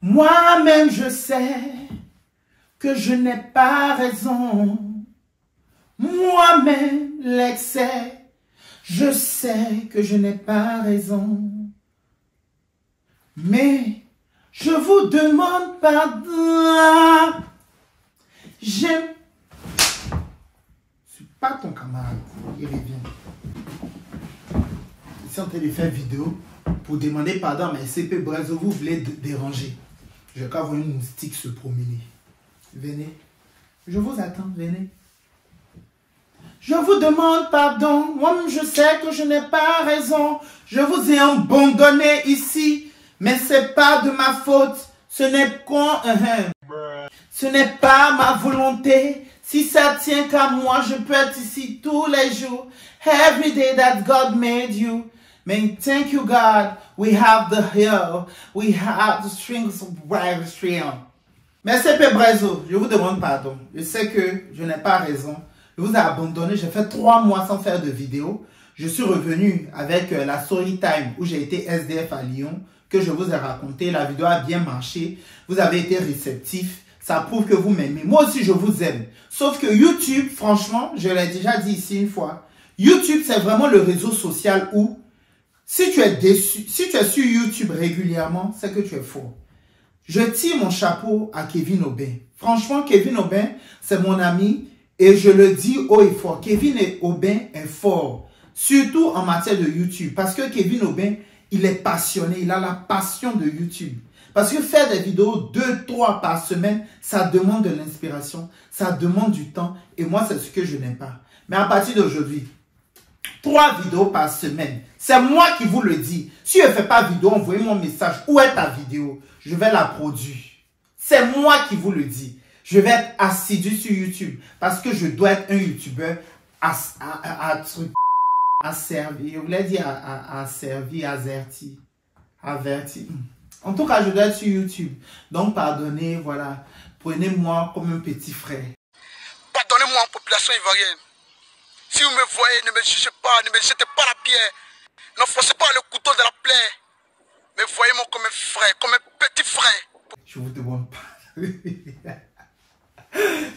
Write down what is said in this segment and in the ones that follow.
Moi-même, je sais que je n'ai pas raison. Moi-même, l'excès, je sais que je n'ai pas raison. Mais je vous demande pardon. J'aime. Je suis pas ton camarade. Il revient. Ici, on te les fait vidéo pour demander pardon. Mais CP Brezo, vous voulez déranger. Je vais voir une moustique se promener. Venez. Je vous attends. Venez. Je vous demande pardon. Moi-même, je sais que je n'ai pas raison. Je vous ai abandonné ici. Mais c'est pas de ma faute. Ce n'est pas ma volonté. Si ça tient qu'à moi, je peux être ici tous les jours. Every day that God made you. Man, thank you, God. We have the hill. We have the strings of bright string. Mais CP Brezo, je vous demande pardon. Je sais que je n'ai pas raison. Je vous ai abandonné. J'ai fait 3 mois sans faire de vidéo. Je suis revenu avec la story time où j'ai été SDF à Lyon, que je vous ai raconté. La vidéo a bien marché. Vous avez été réceptifs. Ça prouve que vous m'aimez. Moi aussi, je vous aime. Sauf que YouTube, franchement, je l'ai déjà dit ici une fois. YouTube, c'est vraiment le réseau social où, si tu es déçu, si tu es sur YouTube régulièrement, c'est que tu es fort. Je tire mon chapeau à Kevin Aubin. Franchement, Kevin Aubin, c'est mon ami. Et je le dis haut et fort. Kevin Aubin est fort. Surtout en matière de YouTube. Parce que Kevin Aubin, il est passionné. Il a la passion de YouTube. Parce que faire des vidéos 2-3 par semaine, ça demande de l'inspiration. Ça demande du temps. Et moi, c'est ce que je n'aime pas. Mais à partir d'aujourd'hui, 3 vidéos par semaine. C'est moi qui vous le dis. Si je ne fais pas vidéo, envoyez mon message. Où est ta vidéo? Je vais la produire. C'est moi qui vous le dis. Je vais être assidu sur YouTube. Parce que je dois être un YouTuber asservi. Je voulais dire asservi, averti. En tout cas, je dois être sur YouTube. Donc, pardonnez, voilà. Prenez-moi comme un petit frère. Pardonnez-moi, population ivoirienne. Si vous me voyez, ne me jugez pas, ne me jetez pas la pierre. N'enfoncez pas le couteau de la plaie. Mais voyez-moi comme un frère, comme un petit frère. Je vous demande pardon.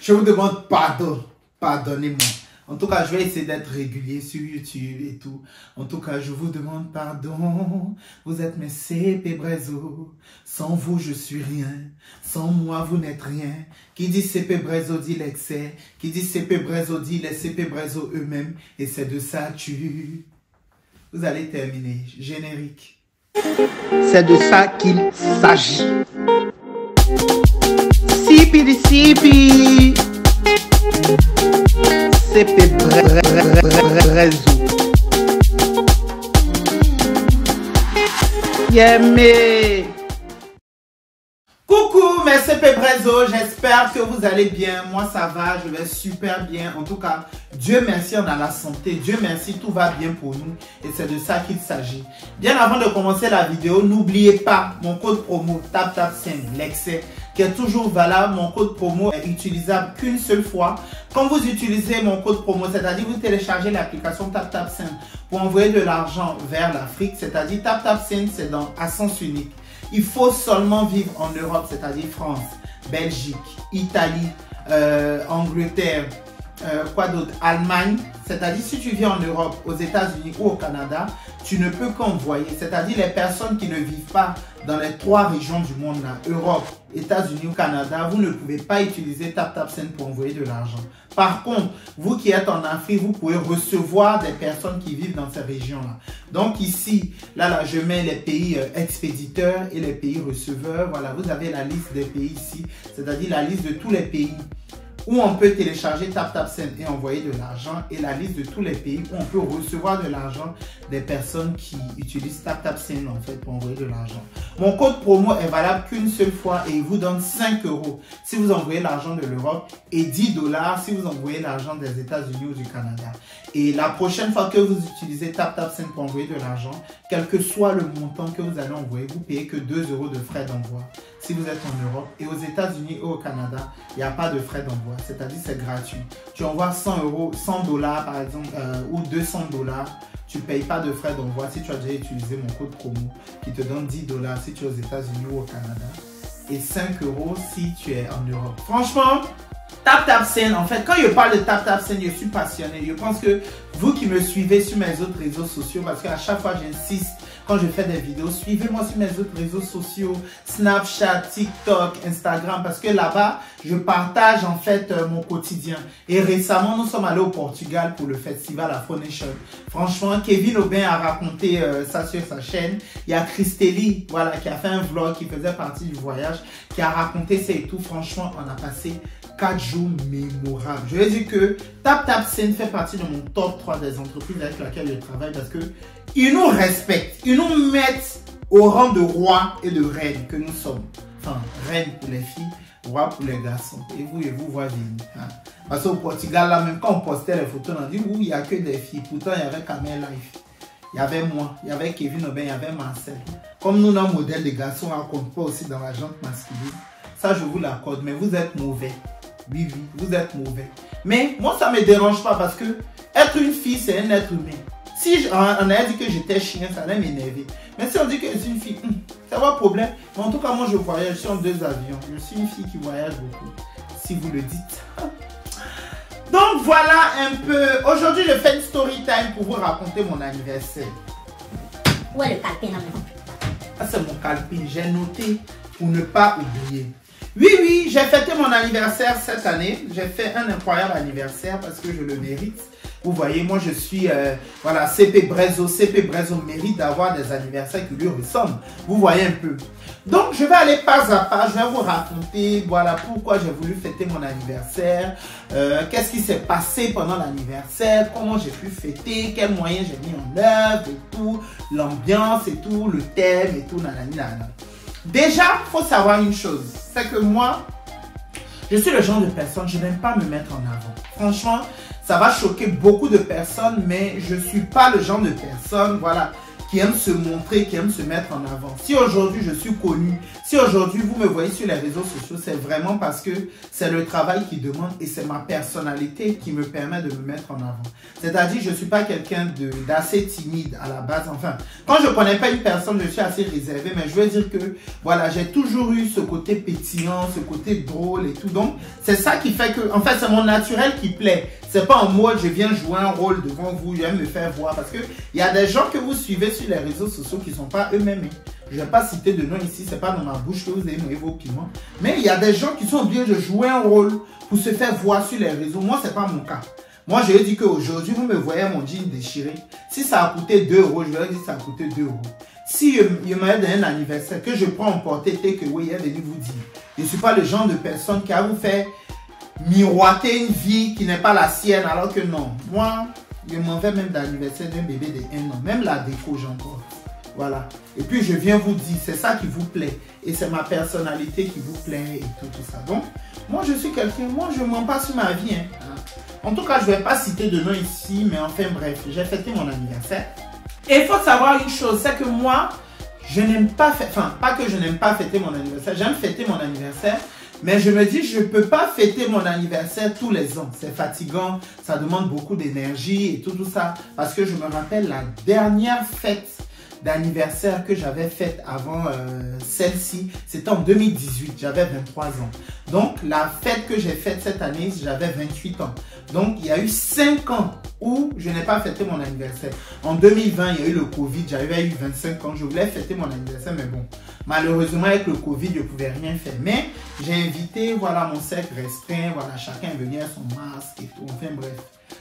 Je vous demande pardon. Pardonnez-moi. En tout cas, je vais essayer d'être régulier sur YouTube et tout. En tout cas, je vous demande pardon. Vous êtes mes CP Brezo. Sans vous, je suis rien. Sans moi, vous n'êtes rien. Qui dit CP Brezo dit l'excès. Qui dit CP Brezo dit les CP Brezo eux-mêmes. Et c'est de ça tu... Vous allez terminer. Générique. C'est de ça qu'il s'agit. Sipi di sipi. CP Brezo. Yémé. Coucou mes CP Brezo, j'espère que vous allez bien. Moi ça va, je vais super bien. En tout cas, Dieu merci, on a la santé. Dieu merci, tout va bien pour nous. Et c'est de ça qu'il s'agit. Bien avant de commencer la vidéo, n'oubliez pas mon code promo TapTapSend, l'excès, qui est toujours valable. Mon code promo est utilisable qu'une seule fois. Quand vous utilisez mon code promo, c'est-à-dire vous téléchargez l'application TapTapSend pour envoyer de l'argent vers l'Afrique, c'est-à-dire TapTapSend, c'est à sens unique. Il faut seulement vivre en Europe, c'est-à-dire France, Belgique, Italie, Angleterre, quoi d'autre, Allemagne. C'est-à-dire si tu vis en Europe, aux États-Unis ou au Canada, tu ne peux qu'envoyer. C'est-à-dire les personnes qui ne vivent pas dans les 3 régions du monde, là, Europe, États-Unis ou Canada, vous ne pouvez pas utiliser TapTapSend pour envoyer de l'argent. Par contre, vous qui êtes en Afrique, vous pouvez recevoir des personnes qui vivent dans ces régions-là. Donc ici, là, je mets les pays expéditeurs et les pays receveurs. Voilà, vous avez la liste des pays ici, c'est-à-dire la liste de tous les pays où on peut télécharger TapTapSend et envoyer de l'argent, et la liste de tous les pays où on peut recevoir de l'argent des personnes qui utilisent TapTapSend en fait pour envoyer de l'argent. Mon code promo est valable qu'une seule fois et il vous donne 5 € si vous envoyez l'argent de l'Europe et 10 $ si vous envoyez l'argent des États-Unis ou du Canada. Et la prochaine fois que vous utilisez TapTapSend pour envoyer de l'argent, quel que soit le montant que vous allez envoyer, vous payez que 2 € de frais d'envoi si vous êtes en Europe. Et aux États-Unis ou au Canada, il n'y a pas de frais d'envoi, c'est-à-dire c'est gratuit. Tu envoies 100 $, par exemple, ou 200 $, tu ne payes pas de frais d'envoi si tu as déjà utilisé mon code promo qui te donne 10 $ si tu es aux États-Unis ou au Canada et 5 € si tu es en Europe. Franchement, TapTapSend, en fait, quand je parle de TapTapSend, je suis passionné. Je pense que vous qui me suivez sur mes autres réseaux sociaux, parce qu'à chaque fois j'insiste, quand je fais des vidéos, suivez-moi sur mes autres réseaux sociaux, Snapchat, TikTok, Instagram, parce que là-bas, je partage en fait mon quotidien. Et récemment, nous sommes allés au Portugal pour le festival Afro Nation. Franchement, Kevin Aubin a raconté ça sur sa chaîne. Il y a Christely, voilà, qui a fait un vlog qui faisait partie du voyage, qui a raconté ça et tout. Franchement, on a passé 4 jours mémorables. Je veux dire que TapTapSend fait partie de mon top 3 des entreprises avec lesquelles je travaille parce que ils nous respectent, ils nous mettent au rang de roi et de reine que nous sommes. Enfin, reine pour les filles, roi pour les garçons. Et vous voyez. Hein. Parce qu'au Portugal, là, même quand on postait les photos, on dit oui, il n'y a que des filles. Pourtant, il y avait Camel Life. Il y avait moi, il y avait Kevin Aubin, il y avait Marcel. Comme nous, notre modèle de garçons, on ne raconte pas aussi dans la jante masculine. Ça, je vous l'accorde, mais vous êtes mauvais. Oui, vous êtes mauvais. Mais moi, ça ne me dérange pas parce que être une fille, c'est un être humain. Si on a dit que j'étais chien, ça allait m'énerver. Mais si on dit que je suis une fille, ça va problème. Mais en tout cas, moi, je voyage sur 2 avions. Je suis une fille qui voyage beaucoup, si vous le dites. Donc, voilà un peu. Aujourd'hui, je fais une story time pour vous raconter mon anniversaire. Où est le calepin? Ah, c'est mon calepin. J'ai noté pour ne pas oublier. Oui, j'ai fêté mon anniversaire cette année. J'ai fait un incroyable anniversaire parce que je le mérite. Vous voyez, moi je suis, voilà, CP Brezo. CP Brezo mérite d'avoir des anniversaires qui lui ressemblent. Vous voyez un peu. Donc, je vais aller pas à pas. Je vais vous raconter, voilà, pourquoi j'ai voulu fêter mon anniversaire. Qu'est-ce qui s'est passé pendant l'anniversaire. Comment j'ai pu fêter. Quels moyens j'ai mis en œuvre et tout. L'ambiance et tout. Le thème et tout. Nanani, nanana. Déjà, il faut savoir une chose. C'est que moi, je suis le genre de personne, je n'aime pas me mettre en avant. Franchement, ça va choquer beaucoup de personnes, mais je ne suis pas le genre de personne, voilà, qui aime se montrer, qui aime se mettre en avant. Si aujourd'hui je suis connu, si aujourd'hui vous me voyez sur les réseaux sociaux, c'est vraiment parce que c'est le travail qui demande et c'est ma personnalité qui me permet de me mettre en avant. C'est-à-dire, je ne suis pas quelqu'un d'assez timide à la base. Enfin, quand je ne connais pas une personne, je suis assez réservé, mais je veux dire que, voilà, j'ai toujours eu ce côté pétillant, ce côté drôle et tout. Donc, c'est ça qui fait que, en fait, c'est mon naturel qui plaît. C'est pas en mode, je viens jouer un rôle devant vous, je viens me faire voir. Parce que il y a des gens que vous suivez sur les réseaux sociaux qui ne sont pas eux-mêmes. Je ne vais pas citer de nom ici, ce n'est pas dans ma bouche que vous avez noyé vos piments. Mais il y a des gens qui sont obligés de jouer un rôle pour se faire voir sur les réseaux. Moi, ce n'est pas mon cas. Moi, je lui dis qu'aujourd'hui, vous me voyez mon jean déchiré. Si ça a coûté 2 €, je vais dire que ça a coûté 2 €. Si il m'a donné un anniversaire que je prends en portée, tel que oui, il est venu vous dire. Je ne suis pas le genre de personne qui a vous fait miroiter une vie qui n'est pas la sienne, alors que non. Moi, je m'en vais même d'anniversaire d'un bébé de 1 an. Même la déco, j'ai encore. Voilà. Et puis, je viens vous dire, c'est ça qui vous plaît. Et c'est ma personnalité qui vous plaît et tout ça. Donc, moi, je suis quelqu'un, moi, je ne mens pas sur ma vie. Hein. En tout cas, je ne vais pas citer de nom ici, mais enfin, bref, j'ai fêté mon anniversaire. Et il faut savoir une chose, c'est que moi, je n'aime pas, enfin, pas que je n'aime pas fêter mon anniversaire, j'aime fêter mon anniversaire. Mais je me dis, je ne peux pas fêter mon anniversaire tous les ans. C'est fatigant, ça demande beaucoup d'énergie et tout ça. Parce que je me rappelle la dernière fête d'anniversaire que j'avais faite avant celle-ci, c'était en 2018, j'avais 23 ans. Donc, la fête que j'ai faite cette année, j'avais 28 ans. Donc, il y a eu 5 ans où je n'ai pas fêté mon anniversaire. En 2020, il y a eu le Covid, j'avais eu 25 ans, je voulais fêter mon anniversaire, mais bon, malheureusement, avec le Covid, je ne pouvais rien faire. Mais j'ai invité, voilà, mon cercle restreint, voilà, chacun venait à son masque et tout, enfin bref.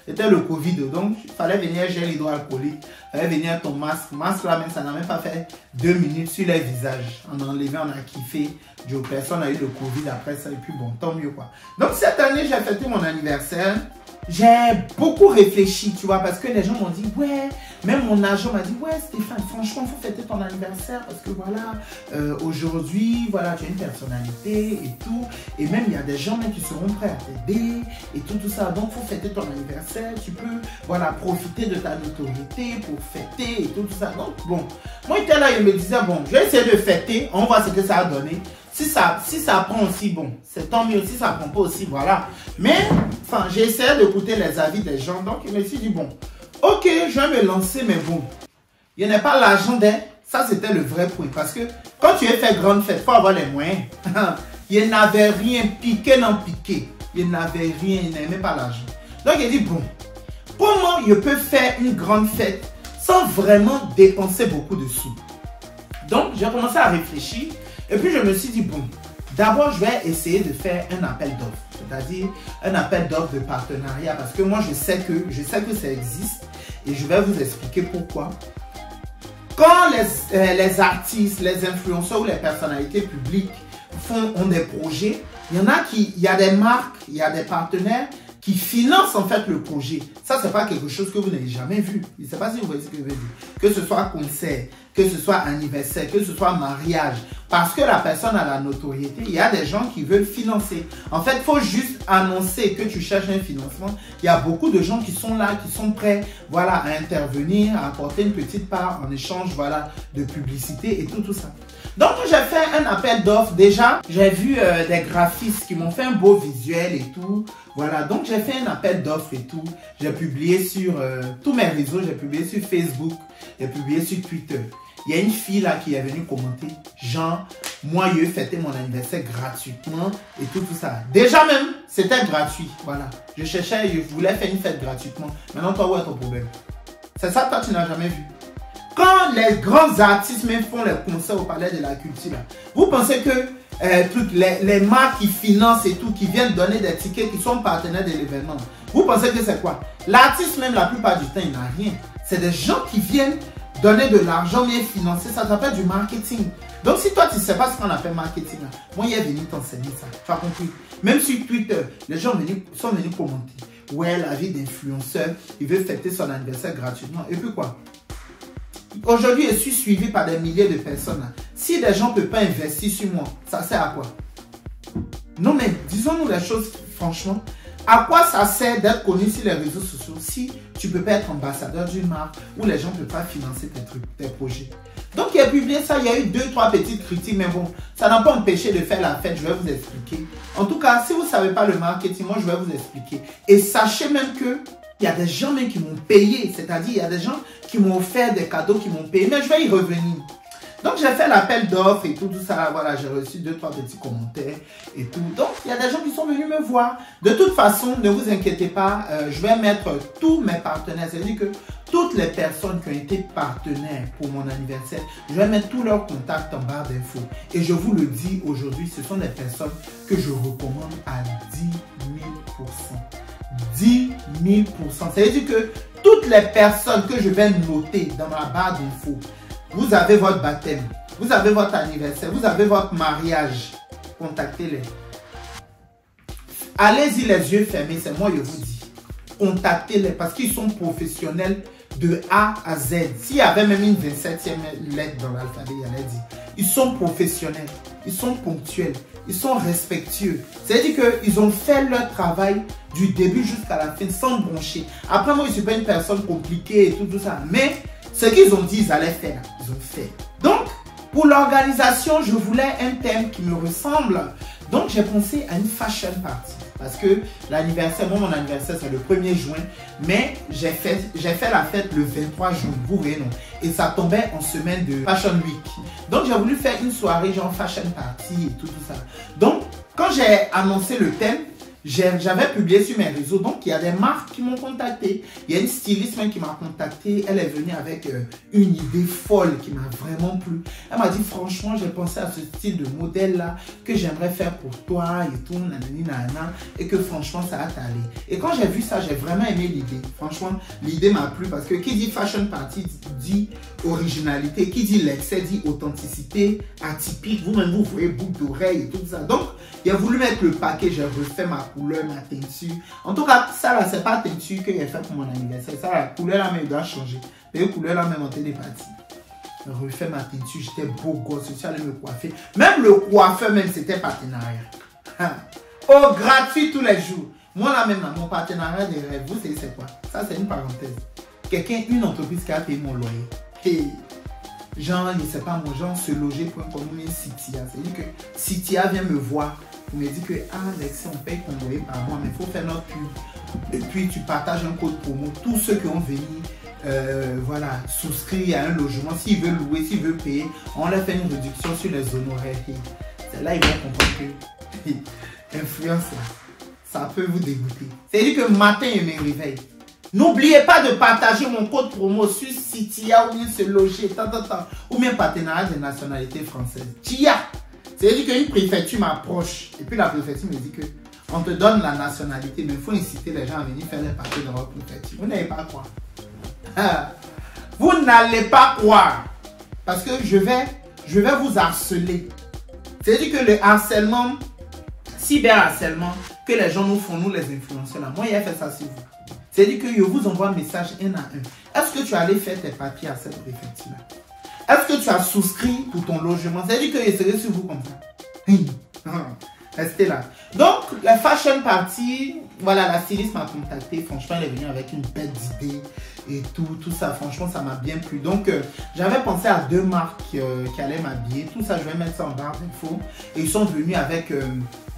C'était le Covid, donc il fallait venir gel hydroalcoolique, il fallait venir ton masque. Masque là même, ça n'a même pas fait 2 minutes sur les visages. On a enlevé, on a kiffé. Personne a eu le Covid après ça, et puis bon, tant mieux quoi. Donc cette année, j'ai fêté mon anniversaire. J'ai beaucoup réfléchi, tu vois, parce que les gens m'ont dit, ouais, même mon agent m'a dit, ouais, Stéphane, franchement, il faut fêter ton anniversaire parce que voilà, aujourd'hui, voilà, tu as une personnalité et tout. Et même, il y a des gens même qui seront prêts à t'aider et tout ça. Donc, il faut fêter ton anniversaire. Tu peux, voilà, profiter de ta notoriété pour fêter et tout ça. Donc, bon, moi, j'étais là, il me disait, bon, je vais essayer de fêter, on va voir ce que ça a donné. Si ça prend aussi, bon, c'est tant mieux. Si ça prend pas aussi, voilà. Mais, enfin, j'ai essayé d'écouter les avis des gens. Donc, je me suis dit, bon, ok, je vais me lancer, mais bon, il n'y a pas l'argent d'aide. Ça, c'était le vrai point. Parce que quand tu es fait grande fête, il faut avoir les moyens. Il n'avait rien, piqué non piqué. Il n'avait rien, il n'aimait pas l'argent. Donc, il dit, bon, comment je peux faire une grande fête sans vraiment dépenser beaucoup de sous? Donc, j'ai commencé à réfléchir. Et puis, je me suis dit, bon, d'abord, je vais essayer de faire un appel d'offres. C'est-à-dire un appel d'offres de partenariat. Parce que moi, je sais que ça existe. Et je vais vous expliquer pourquoi. Quand les artistes, les influenceurs ou les personnalités publiques ont des projets, il y a des marques, il y a des partenaires qui financent en fait le projet. Ça, ce n'est pas quelque chose que vous n'avez jamais vu. Je ne sais pas si vous voyez ce que je veux dire. Que ce soit concert, que ce soit anniversaire, que ce soit mariage. Parce que la personne a la notoriété, il y a des gens qui veulent financer. En fait, il faut juste annoncer que tu cherches un financement. Il y a beaucoup de gens qui sont là, qui sont prêts, voilà, à intervenir, à apporter une petite part en échange, voilà, de publicité et tout ça. Donc, j'ai fait un appel d'offres. Déjà, j'ai vu des graphistes qui m'ont fait un beau visuel et tout. Voilà, donc j'ai fait un appel d'offres et tout. J'ai publié sur tous mes réseaux. J'ai publié sur Facebook. J'ai publié sur Twitter. Il y a une fille là qui est venue commenter. Genre, moi, je fêtais mon anniversaire gratuitement et tout ça. Déjà même, c'était gratuit. Voilà. Je cherchais, je voulais faire une fête gratuitement. Maintenant, toi, où est ton problème? C'est ça, toi, tu n'as jamais vu. Quand les grands artistes même font les concerts au Palais de la Culture, là, vous pensez que les marques qui financent et tout, qui viennent donner des tickets, qui sont partenaires de l'événement, vous pensez que c'est quoi? L'artiste même, la plupart du temps, il n'a rien. C'est des gens qui viennent donner de l'argent, mais financer, ça s'appelle du marketing. Donc, si toi, tu ne sais pas ce qu'on appelle marketing, là, moi, il est venu t'enseigner ça. Tu as compris? Même sur Twitter, les gens sont venus commenter. Ouais, la vie d'influenceur, il veut fêter son anniversaire gratuitement. Et puis quoi? Aujourd'hui, je suis suivi par des milliers de personnes. Si des gens ne peuvent pas investir sur moi, ça sert à quoi? Non, mais disons-nous les choses franchement. À quoi ça sert d'être connu sur les réseaux sociaux si tu ne peux pas être ambassadeur d'une marque ou les gens ne peuvent pas financer tes trucs, tes projets? Donc, il a publié ça, il y a eu 2-3 petites critiques, mais bon, ça n'a pas empêché de faire la fête, je vais vous expliquer. En tout cas, si vous ne savez pas le marketing, moi, je vais vous expliquer. Et sachez même que il y a des gens même qui m'ont payé, c'est-à-dire il y a des gens qui m'ont offert des cadeaux, qui m'ont payé, mais je vais y revenir. Donc, j'ai fait l'appel d'offres et tout ça. Voilà, j'ai reçu 2-3 petits commentaires et tout. Donc, il y a des gens qui sont venus me voir. De toute façon, ne vous inquiétez pas, je vais mettre tous mes partenaires. C'est-à-dire que toutes les personnes qui ont été partenaires pour mon anniversaire, je vais mettre tous leurs contacts en barre d'infos. Et je vous le dis aujourd'hui, ce sont des personnes que je recommande à 10 000%. 10 000%. C'est-à-dire que toutes les personnes que je vais noter dans ma barre d'infos, vous avez votre baptême, vous avez votre anniversaire, vous avez votre mariage, contactez-les. Allez-y les yeux fermés, c'est moi je vous dis. Contactez-les parce qu'ils sont professionnels de A à Z. S'il y avait même une 27e lettre dans l'alphabet, il allait dire. Ils sont professionnels, ils sont ponctuels, ils sont respectueux. C'est-à-dire qu'ils ont fait leur travail du début jusqu'à la fin sans broncher. Après, moi, je ne suis pas une personne compliquée et tout ça. Mais ce qu'ils ont dit, ils allaient faire. Ils ont fait. Donc, pour l'organisation, je voulais un thème qui me ressemble. Donc, j'ai pensé à une fashion party. Parce que l'anniversaire, moi, mon anniversaire, c'est le 1er juin. Mais j'ai fait la fête le 23 juin. Vous voyez, non? Et ça tombait en semaine de Fashion Week. Donc, j'ai voulu faire une soirée genre fashion party et tout ça. Donc, quand j'ai annoncé le thème, j'avais publié sur mes réseaux, donc il y a des marques qui m'ont contacté. Il y a une styliste qui m'a contacté. Elle est venue avec une idée folle qui m'a vraiment plu. Elle m'a dit franchement, j'ai pensé à ce style de modèle là que j'aimerais faire pour toi et tout, nanani nanana, et que franchement ça va t'aller. Et quand j'ai vu ça, j'ai vraiment aimé l'idée. Franchement, l'idée m'a plu parce que qui dit fashion party dit originalité, qui dit l'excès dit authenticité, atypique. Vous-même vous voyez boucle d'oreille et tout ça. Donc il a voulu mettre le paquet, j'ai refait ma couleur, ma teinture. En tout cas, ça là, c'est pas la teinture que j'ai fait pour mon anniversaire. Ça, la couleur là, même, doit changer. Les couleurs là, même, ont été parties. J'ai refait ma teinture, j'étais beau gosse, je suis allé me coiffer. Même le coiffeur, même, c'était partenariat. Oh, gratuit tous les jours. Moi là, même, mon partenariat de rêve, vous savez c'est quoi? Ça, c'est une parenthèse. Quelqu'un, une entreprise qui a payé mon loyer. Hey. Genre, je ne sais pas, mon genre, se loger.com ou Citia. C'est-à-dire que Citia vient me voir. Il me dit que, ah, Alexis, on paye ton loyer par mois, mais il faut faire notre pub Et puis tu partages un code promo. Tous ceux qui ont venu, voilà, souscrire à un logement, s'ils veulent louer, s'ils veulent payer, on leur fait une réduction sur les honoraires. C'est là ils vont comprendre que influence, ça peut vous dégoûter. C'est-à-dire que le matin, je me réveille. N'oubliez pas de partager mon code promo sur Citia ou bien se loger, ou bien partenariat des nationalités françaises. TIA. C'est-à-dire qu'une préfecture m'approche et puis la préfecture me dit que on te donne la nationalité, mais il faut inciter les gens à venir faire les papiers dans votre préfecture. Vous n'allez pas croire. Vous n'allez pas croire. Parce que je vais vous harceler. C'est-à-dire que le harcèlement, cyberharcèlement, que les gens nous font, nous les influenceurs là, moi il a fait ça sur vous. C'est-à-dire que je vous envoie un message un à un. Est-ce que tu allais faire tes papiers à cette préfecture-là? Est-ce que tu as souscrit pour ton logement? C'est-à-dire que je serai sur vous comme ça. Restez là. Donc, la fashion party, voilà, la styliste m'a contacté. Franchement, elle est venue avec une bête d'idées et tout ça. Franchement, ça m'a bien plu. Donc, j'avais pensé à 2 marques qui allaient m'habiller. Tout ça, je vais mettre ça en barre d'infos. Et ils sont venus avec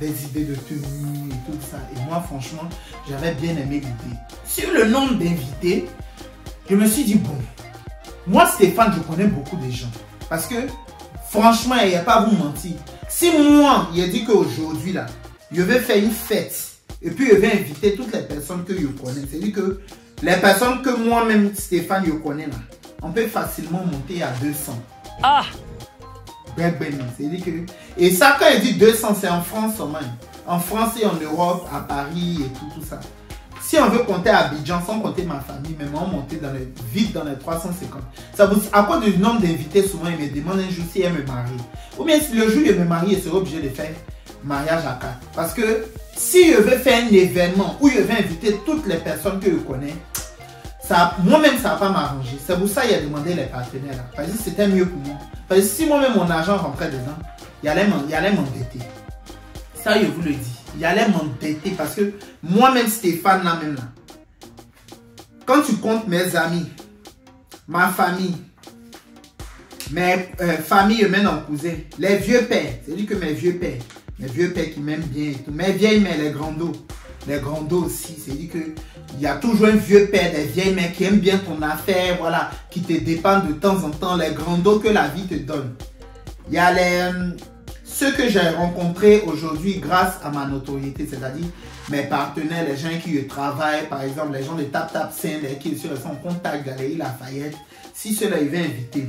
des idées de tenue et tout ça. Et moi, franchement, j'avais bien aimé l'idée. Sur le nombre d'invités, je me suis dit, bon, moi, Stéphane, je connais beaucoup de gens. Parce que, franchement, il n'y a pas à vous mentir. Si moi, il a dit qu'aujourd'hui, là, je vais faire une fête, et puis je vais inviter toutes les personnes que je connais. C'est-à-dire que les personnes que moi-même, Stéphane, je connais, là, on peut facilement monter à 200. Ah! C'est-à-dire que... Et ça, quand il dit 200, c'est en France seulement. En France et en Europe, à Paris et tout ça. Si on veut compter à Abidjan, sans compter ma famille, même on monter vite dans les 350. Ça vous, à cause du nombre d'invités, souvent ils me demandent un jour si elle me marie. Ou bien si le jour où je me marie, je serai obligé de faire mariage à 4. Parce que si je veux faire un événement où je vais inviter toutes les personnes que je connais, moi-même ça ne va pas m'arranger. C'est pour ça qu'il a demandé les partenaires. Là. Parce que c'était mieux pour moi. Parce que si moi-même mon argent rentrait dedans, il allait m'endetter. Ça, je vous le dis. Il allait m'endetter parce que moi-même, Stéphane, là même là, quand tu comptes mes amis, ma famille, mes familles, même en cousin, les vieux pères, c'est-à-dire que mes vieux pères qui m'aiment bien et tout, mes vieilles mères, les grandos aussi, c'est-à-dire que il y a toujours un vieux père, des vieilles mères qui aiment bien ton affaire, voilà, qui te dépendent de temps en temps, les grandos que la vie te donne. Il y a ceux que j'ai rencontrés aujourd'hui grâce à ma notoriété, c'est-à-dire mes partenaires, les gens qui travaillent, par exemple, les gens de Tap Saint, qui sont en contact d'Alaï Lafayette, si ceux-là, ils vont inviter.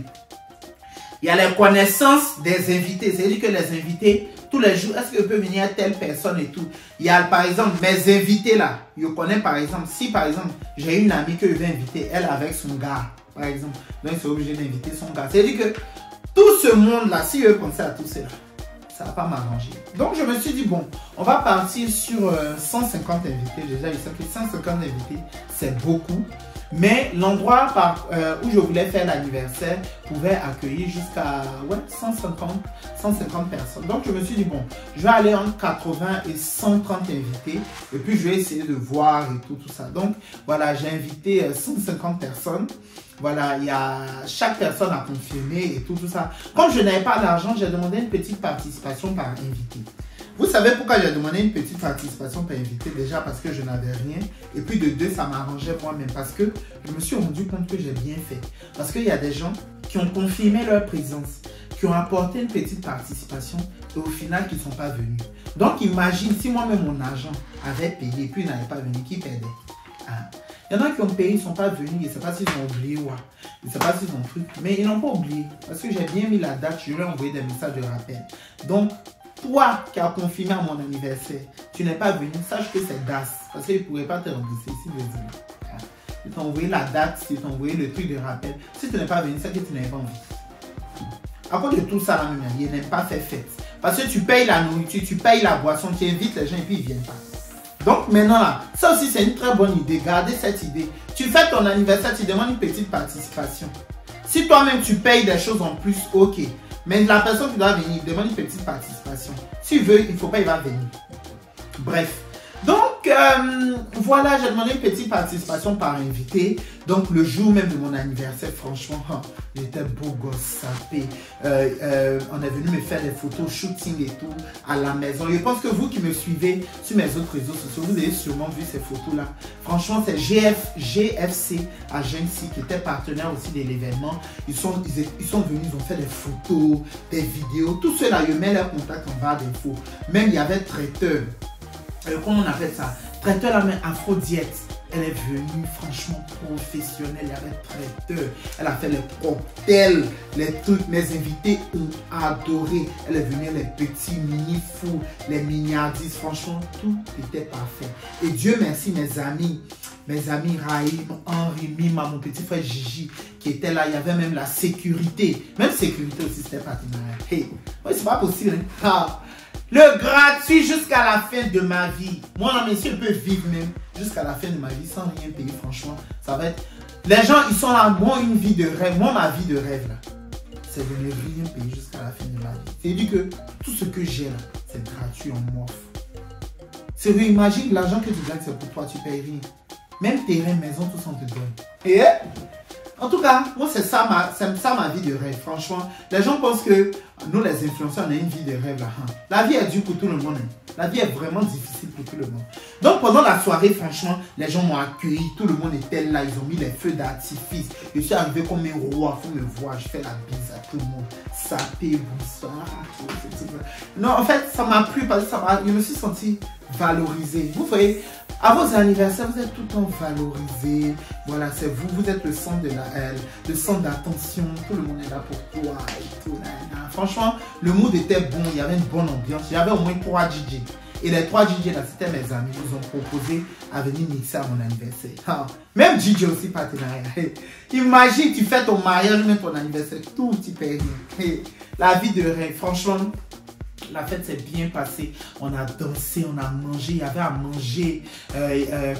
Il y a les connaissances des invités, c'est-à-dire que les invités, tous les jours, est-ce que je peux venir à telle personne et tout. Il y a par exemple mes invités là, je connais par exemple, si par exemple, j'ai une amie que je vais inviter, elle avec son gars, par exemple, donc c'est obligé d'inviter son gars. C'est-à-dire que tout ce monde-là, si je veux penser à tout cela, ça ne va pas m'arranger. Donc je me suis dit, bon, on va partir sur 150 invités. Déjà, il s'appelle 150 invités, c'est beaucoup. Mais l'endroit où je voulais faire l'anniversaire pouvait accueillir jusqu'à 150 personnes. Donc je me suis dit, bon, je vais aller entre 80 et 130 invités. Et puis je vais essayer de voir et tout ça. Donc voilà, j'ai invité 150 personnes. Voilà, il y a chaque personne à confirmer et tout ça. Comme je n'avais pas d'argent, j'ai demandé une petite participation par invité. Vous savez pourquoi j'ai demandé une petite participation par invité? Déjà parce que je n'avais rien. Et puis de deux, ça m'arrangeait moi-même. Parce que je me suis rendu compte que j'ai bien fait. Parce qu'il y a des gens qui ont confirmé leur présence, qui ont apporté une petite participation et au final qui ne sont pas venus. Donc imagine si moi-même mon argent avait payé et puis ils n'avaient pas venu, qui perdait? Il y en a qui ont payé, ils ne sont pas venus, je ne sais pas s'ils ont oublié ou je ne sais pas s'ils ont truc, mais ils n'ont pas oublié. Parce que j'ai bien mis la date, je leur ai envoyé des messages de rappel. Donc, toi qui as confirmé à mon anniversaire, tu n'es pas venu, sache que c'est DAS. Parce qu'ils ne pourraient pas te rembourser si vous voulez. Ils t'ont envoyé la date, ils t'ont envoyé le truc de rappel. Si tu n'es pas venu, c'est que tu n'avais pas envie. À cause de tout ça, là, même, ils n'aiment pas faire fête. Parce que tu payes la nourriture, tu payes la boisson, tu invites les gens et puis ils ne viennent pas. Donc maintenant là, ça aussi c'est une très bonne idée. Gardez cette idée. Tu fais ton anniversaire, tu demandes une petite participation. Si toi-même tu payes des choses en plus, ok. Mais la personne qui doit venir demande une petite participation. S'il veut, il ne faut pas, il va venir. Bref. Donc, voilà, j'ai demandé une petite participation par invité. Donc, le jour même de mon anniversaire, franchement, j'étais beau gosse, sapé. On est venu me faire des photos, shooting et tout, à la maison. Je pense que vous qui me suivez sur mes autres réseaux sociaux, vous avez sûrement vu ces photos-là. Franchement, c'est GFC Agency qui était partenaire aussi de l'événement. Ils sont venus, ils ont fait des photos, des vidéos. Tout cela, je mets leur contact en barre d'infos. Même, il y avait traiteur. Comment on appelle ça? Traiteur la main Afrodiète. Elle est venue franchement professionnelle. Il y avait traiteur. Elle a fait les cocktails, les trucs. Mes invités ont adoré. Elle est venue les petits mini fous, les mignardistes. Franchement, tout était parfait. Et Dieu merci mes amis Raïm, Henri, Mima, mon petit frère Gigi qui était là. Il y avait même la sécurité. Même sécurité aussi, c'était partenariat. Hey, ouais, c'est pas possible. Hein? Le gratuit jusqu'à la fin de ma vie. Moi, non, mais si je peux vivre même jusqu'à la fin de ma vie sans rien payer, franchement, ça va être... Les gens, ils sont là, moi, une vie de rêve. Moi, ma vie de rêve, là, c'est de ne rien payer jusqu'à la fin de ma vie. C'est-à-dire que tout ce que j'ai là, c'est gratuit en morphe. Sérieux, imagine l'argent que tu gagnes, c'est pour toi, tu payes rien. Même terrain, maison, tout ça, on te donne. Et en tout cas, moi, c'est ça ma vie de rêve. Franchement, les gens pensent que nous, les influenceurs, on a une vie de rêve là. La vie est dure pour tout le monde. La vie est vraiment difficile pour tout le monde. Donc, pendant la soirée, franchement, les gens m'ont accueilli. Tout le monde était là. Ils ont mis les feux d'artifice. Je suis arrivé comme un roi. Il faut me voir. Je fais la bise à tout le monde. Sapé, bonsoir. Non, en fait, ça m'a plu parce que je me suis senti valorisé. Vous voyez, à vos anniversaires, vous êtes tout le temps valorisé. Voilà, c'est vous. Vous êtes le centre de le centre d'attention. Tout le monde est là pour toi et tout. Franchement, le mood était bon. Il y avait une bonne ambiance. Il y avait au moins 3 DJ. Et les 3 DJ là, c'était mes amis. Ils ont proposé à venir mixer à mon anniversaire. Ah, même DJ aussi partenariat. Imagine, tu fais ton mariage, même ton anniversaire, tout petit payé. La vie de rêve, franchement. La fête s'est bien passée, on a dansé, on a mangé, il y avait à manger,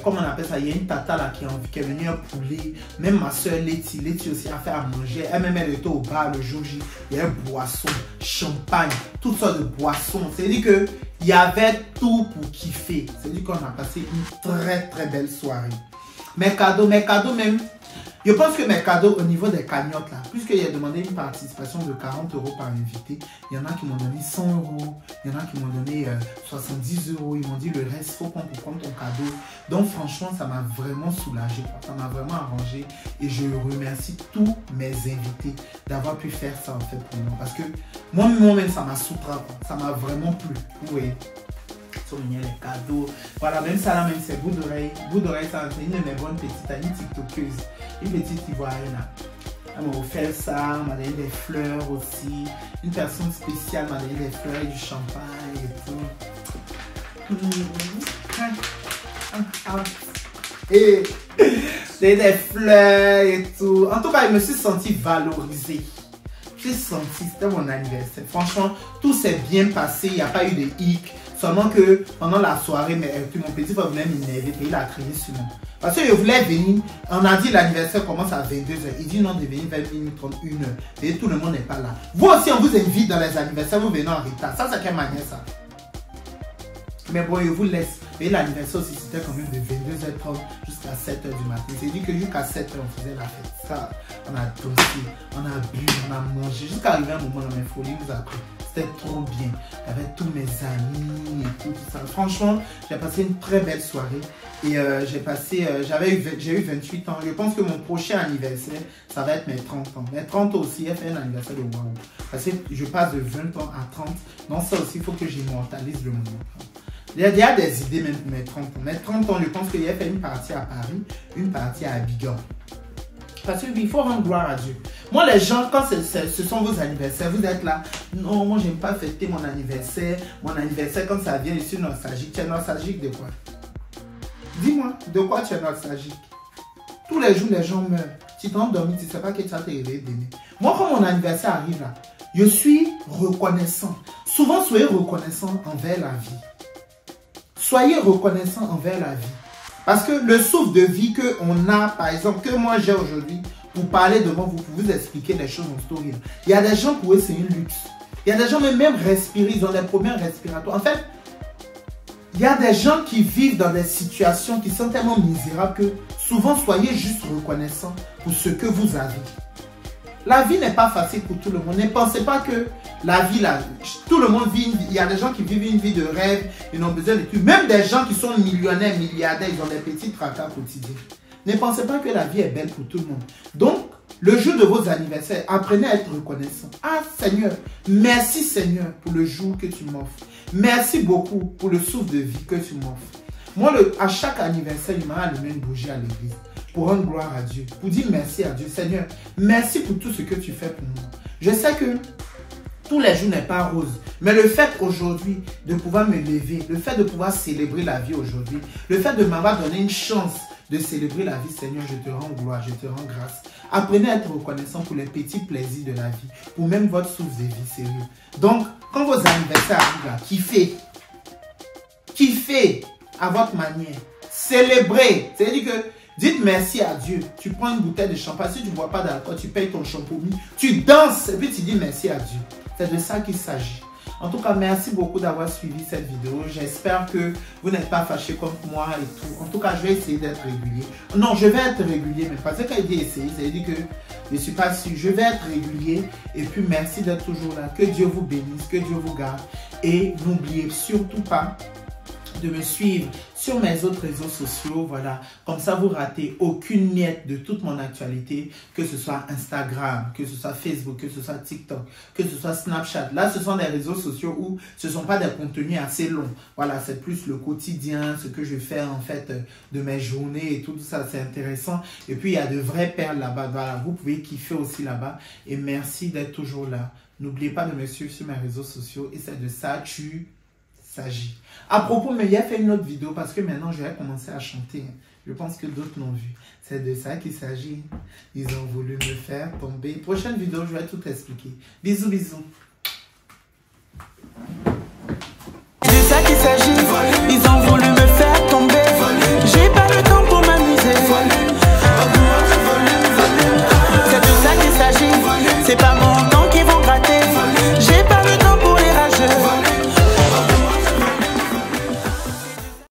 comment on appelle ça, il y a une tata là qui est venue un poulet, même ma soeur Letty aussi a fait à manger, elle-même elle était au bar le jour J, il y avait boissons, champagne, toutes sortes de boissons, c'est-à-dire que il y avait tout pour kiffer, c'est-à-dire qu'on a passé une très très belle soirée. Mes cadeaux même. Je pense que mes cadeaux au niveau des cagnottes là, puisqu'il a demandé une participation de 40 € par invité, il y en a qui m'ont donné 100 €, il y en a qui m'ont donné 70 €, ils m'ont dit le reste, il faut qu'on prenne ton cadeau. Donc franchement, ça m'a vraiment soulagé, ça m'a vraiment arrangé et je remercie tous mes invités d'avoir pu faire ça en fait pour moi. Parce que moi-même, ça m'a soutra, ça m'a vraiment plu. Vous voyez, les cadeaux, voilà, même ça là, même c'est bout d'oreille, ça c'est une de mes bonnes petites amies tiktokeuse, une petite ivoirienne. Elle m'a offert ça, m'a donné des fleurs aussi, une personne spéciale m'a donné des fleurs et du champagne et tout. Et des fleurs et tout. En tout cas, je me suis senti valorisé. J'ai senti, c'était mon anniversaire. Franchement, tout s'est bien passé, il n'y a pas eu de hic. Seulement que pendant la soirée, mon petit frère voulait m'énerver et il a crié sur moi. Parce que je voulais venir, on a dit l'anniversaire commence à 22 h. Il dit non, de venir vers 31 h. Et tout le monde n'est pas là. Vous aussi, on vous invite dans les anniversaires, vous venez en retard. Ça, c'est quelle manière ça? Mais bon, je vous laisse. Et l'anniversaire aussi, c'était quand même de 22h30 jusqu'à 7h du matin. C'est dit que jusqu'à 7h, on faisait la fête. Ça, on a dansé, on a bu, on a mangé. Jusqu'à arriver un moment dans mes folies, vous a pris. C'était trop bien. Avec tous mes amis et tout ça. Franchement, j'ai passé une très belle soirée. Et j'ai eu 28 ans. Je pense que mon prochain anniversaire, ça va être mes 30 ans. Mes 30 ans aussi, elle fait un anniversaire de waouh. Parce que je passe de 20 ans à 30. Donc ça aussi, il faut que j'immortalise le moment. Il y a des idées même pour mes 30 ans. Mes 30 ans, je pense qu'il y a fait une partie à Paris, une partie à Abidjan. Parce qu'il faut rendre gloire à Dieu. Moi, les gens, quand ce sont vos anniversaires, vous êtes là. Non, moi, j'aime pas fêter mon anniversaire. Mon anniversaire, quand ça vient, je suis nostalgique. Tu es nostalgique de quoi? Dis-moi, de quoi tu es nostalgique? Tous les jours, les gens meurent. Tu t'es endormi, tu ne sais pas que tu as été réveillé demain. Moi, quand mon anniversaire arrive là, je suis reconnaissant. Souvent, soyez reconnaissant envers la vie. Soyez reconnaissant envers la vie. Parce que le souffle de vie qu'on a, par exemple, que moi j'ai aujourd'hui, pour parler devant vous, pour vous expliquer les choses en story. Il y a des gens pour eux, c'est une luxe. Il y a des gens même respirer, ils ont des problèmes respiratoires. En fait, Il y a des gens qui vivent dans des situations qui sont tellement misérables que souvent soyez juste reconnaissants pour ce que vous avez. La vie n'est pas facile pour tout le monde. Ne pensez pas que la vie, tout le monde vit, il y a des gens qui vivent une vie de rêve, ils n'ont besoin de tout. Même des gens qui sont millionnaires, milliardaires, ils ont des petits tracas quotidiens. Ne pensez pas que la vie est belle pour tout le monde. Donc, le jour de vos anniversaires, apprenez à être reconnaissant. Ah Seigneur, merci Seigneur pour le jour que tu m'offres. Merci beaucoup pour le souffle de vie que tu m'offres. Moi, à chaque anniversaire, il m'a allumé une bougie à l'église pour rendre gloire à Dieu, pour dire merci à Dieu. Seigneur, merci pour tout ce que tu fais pour moi. Je sais que tous les jours n'est pas rose, mais le fait aujourd'hui de pouvoir me lever, le fait de pouvoir célébrer la vie aujourd'hui, le fait de m'avoir donné une chance de célébrer la vie, Seigneur, je te rends gloire, je te rends grâce. Apprenez à être reconnaissant pour les petits plaisirs de la vie, pour même votre souffle de vie, sérieux. Donc, quand vos anniversaires arrivent là, kiffez à votre manière, célébrez. C'est-à-dire que dites merci à Dieu. Tu prends une bouteille de champagne, si tu ne bois pas d'alcool, tu payes ton shampoing, tu danses et puis tu dis merci à Dieu. C'est de ça qu'il s'agit. En tout cas, merci beaucoup d'avoir suivi cette vidéo. J'espère que vous n'êtes pas fâchés contre moi et tout. En tout cas, je vais essayer d'être régulier. Non, je vais être régulier, mais parce qu'il dit essayer, ça veut dire que je ne suis pas sûr. Je vais être régulier et puis merci d'être toujours là. Que Dieu vous bénisse, que Dieu vous garde. Et n'oubliez surtout pas de me suivre sur mes autres réseaux sociaux, voilà, comme ça vous ratez aucune miette de toute mon actualité, que ce soit Instagram, que ce soit Facebook, que ce soit TikTok, que ce soit Snapchat. Là, ce sont des réseaux sociaux où ce ne sont pas des contenus assez longs. Voilà, c'est plus le quotidien, ce que je fais en fait de mes journées et tout ça, c'est intéressant. Et puis, il y a de vraies perles là-bas. Voilà, vous pouvez kiffer aussi là-bas. Et merci d'être toujours là. N'oubliez pas de me suivre sur mes réseaux sociaux et c'est de ça tu s'agit. À propos, mais il a fait une autre vidéo parce que maintenant je vais commencer à chanter. Je pense que d'autres l'ont vu. C'est de ça qu'il s'agit. Ils ont voulu me faire tomber. Prochaine vidéo, je vais tout expliquer. Bisous, bisous.